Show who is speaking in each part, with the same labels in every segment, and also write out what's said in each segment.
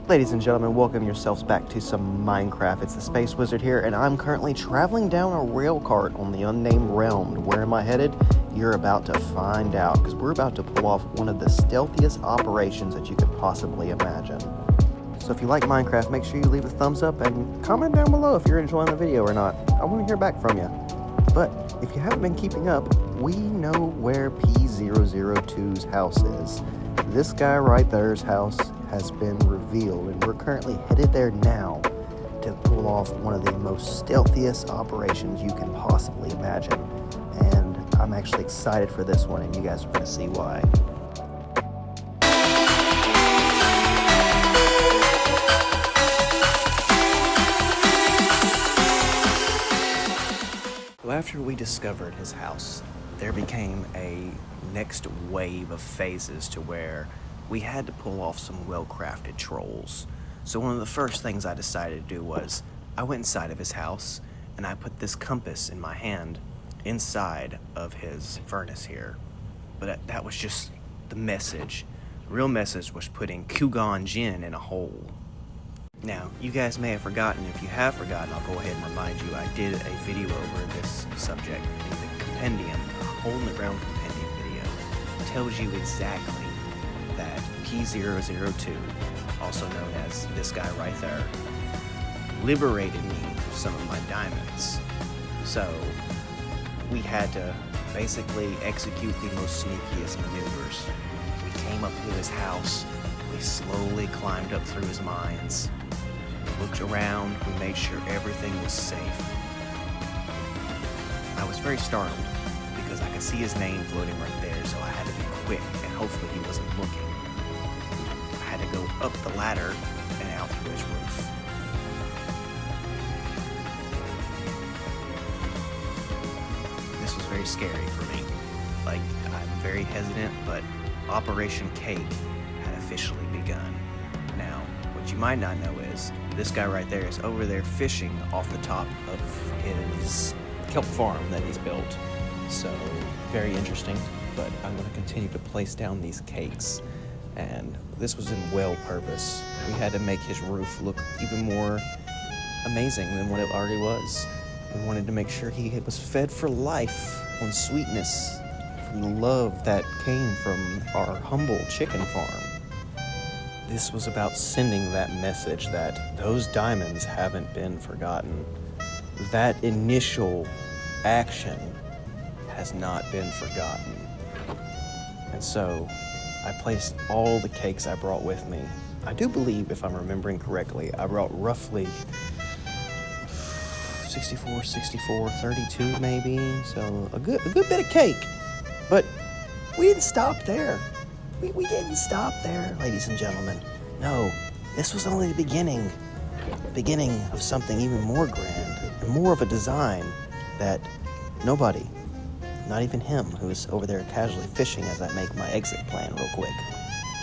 Speaker 1: Ladies and gentlemen, welcome yourselves back to some Minecraft. It's TheSpaceWizard here, and I'm currently traveling down a rail cart on the Unnamed Realm. Where am I headed? You're about to find out, because we're about to pull off one of the stealthiest operations that you could possibly imagine. So if you like Minecraft, make sure you leave a thumbs up and comment down below if you're enjoying the video or not. I want to hear back from you. But if you haven't been keeping up, we know where P002's house is. This guy right there's house has been revealed, and we're currently headed there now to pull off one of the most stealthiest operations you can possibly imagine. And I'm actually excited for this one, and you guys are going to see why. So after we discovered his house, there became a next wave of phases to where we had to pull off some well-crafted trolls. So one of the first things I decided to do was I went inside of his house and I put this compass in my hand inside of his furnace here. But that was just the message. The real message was putting Kugan Jin in a hole. Now, you guys may have forgotten. If you have forgotten, I'll go ahead and remind you, I did a video over this subject in the compendium, a hole in the ground compendium video. It tells you exactly that P002, also known as this guy right there, liberated me of some of my diamonds. So we had to basically execute the most sneakiest maneuvers. We came up to his house, we slowly climbed up through his mines, looked around, we made sure everything was safe. I was very startled because I could see his name floating right there, so I had to be quick and hopefully he wasn't looking. I had to go up the ladder and out through his roof. This was very scary for me. Like, I'm very hesitant, but Operation Cake had officially begun. Now, what you might not know is, this guy right there is over there fishing off the top of his kelp farm that he's built. So, very interesting, but I'm going to continue to place down these cakes. And this was in well purpose. We had to make his roof look even more amazing than what it already was. We wanted to make sure he was fed for life on sweetness from the love that came from our humble chicken farm. This was about sending that message that those diamonds haven't been forgotten. That initial action has not been forgotten. And so I placed all the cakes I brought with me. I do believe, if I'm remembering correctly, I brought roughly 64, 32 maybe. So a good bit of cake. But we didn't stop there. We didn't stop there, ladies and gentlemen. No, this was only the beginning. Beginning of something even more grand and more of a design that nobody, not even him, who is over there casually fishing as I make my exit plan real quick,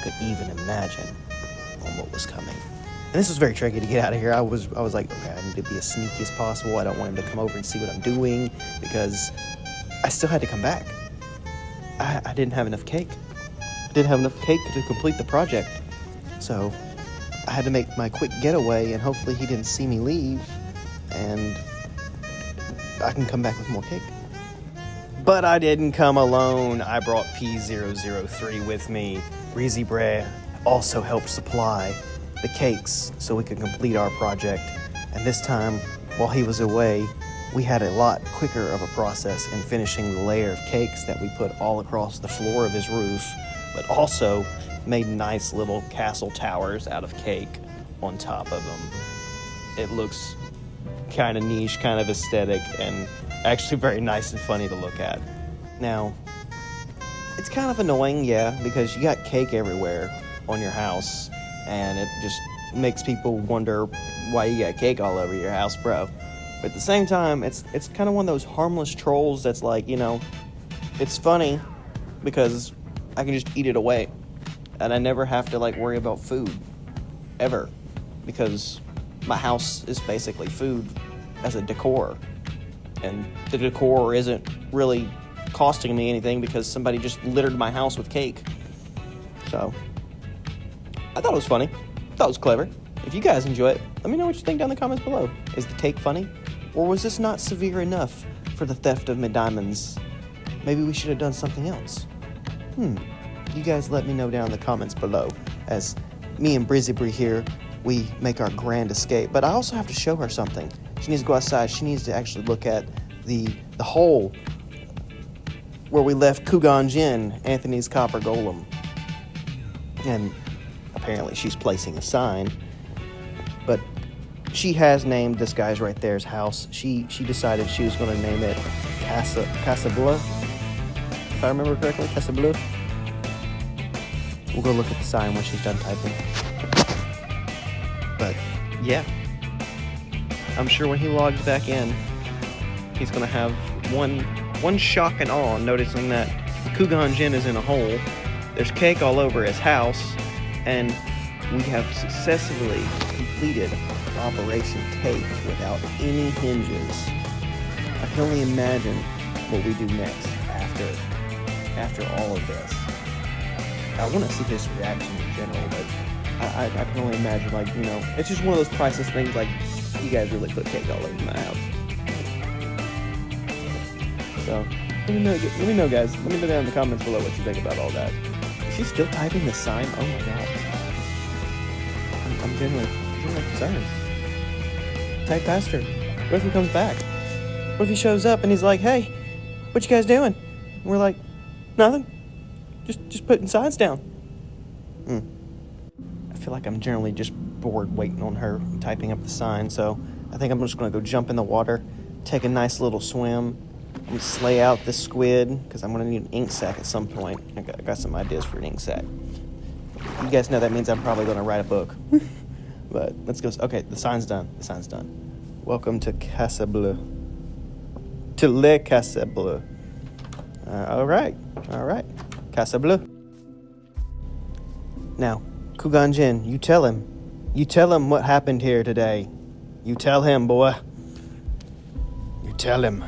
Speaker 1: could even imagine on what was coming. And this was very tricky to get out of here. I was like, okay, I need to be as sneaky as possible. I don't want him to come over and see what I'm doing because I still had to come back. I didn't have enough cake. I didn't have enough cake to complete the project. So I had to make my quick getaway, and hopefully he didn't see me leave, and I can come back with more cake. But I didn't come alone. I brought P003 with me. Breezy Bre also helped supply the cakes so we could complete our project. And this time, while he was away, we had a lot quicker of a process in finishing the layer of cakes that we put all across the floor of his roof, but also made nice little castle towers out of cake on top of them. It looks kind of niche, kind of aesthetic, and actually very nice and funny to look at. Now, it's kind of annoying, yeah, because you got cake everywhere on your house, and it just makes people wonder why you got cake all over your house, bro. But at the same time, it's kind of one of those harmless trolls that's like, you know, it's funny because I can just eat it away. And I never have to, like, worry about food. Ever. Because my house is basically food as a decor. And the decor isn't really costing me anything because somebody just littered my house with cake. So, I thought it was funny. Thought it was clever. If you guys enjoy it, let me know what you think down in the comments below. Is the take funny? Or was this not severe enough for the theft of my diamonds? Maybe we should have done something else. You guys let me know down in the comments below, as me and Brizzybri here, we make our grand escape. But I also have to show her something. She needs to go outside. She needs to actually look at the hole where we left Kugan Jin, Anthony's copper golem. And apparently she's placing a sign. But she has named this guy's right there's house. She decided she was going to name it Casa Bleu. If I remember correctly, Casa Bleu. We'll go look at the sign when she's done typing. But yeah, I'm sure when he logs back in, he's gonna have one shock and awe, noticing that Kugan Jin is in a hole. There's cake all over his house, and we have successfully completed Operation Cake without any hinges. I can only imagine what we do next after all of this. I want to see his reaction in general, but I can only imagine, like, you know, it's just one of those priceless things, like, you guys really put cake all over my house. So, let me know, guys. Let me know down in the comments below what you think about all that. Is she still typing the sign? Oh my god. I'm genuinely concerned. Type faster. What if he comes back? What if he shows up and he's like, hey, what you guys doing? And we're like, nothing. Just putting signs down. I feel like I'm generally just bored waiting on her typing up the sign, so I think I'm just going to go jump in the water, take a nice little swim, and slay out this squid, because I'm going to need an ink sac at some point. I got some ideas for an ink sac. You guys know that means I'm probably going to write a book. But let's go. Okay, the sign's done. The sign's done. Welcome to Casa Bleu. To Le Casa Bleu. All right. Casa Bleu. Now, Kugan Jin, you tell him. You tell him what happened here today. You tell him, boy. You tell him.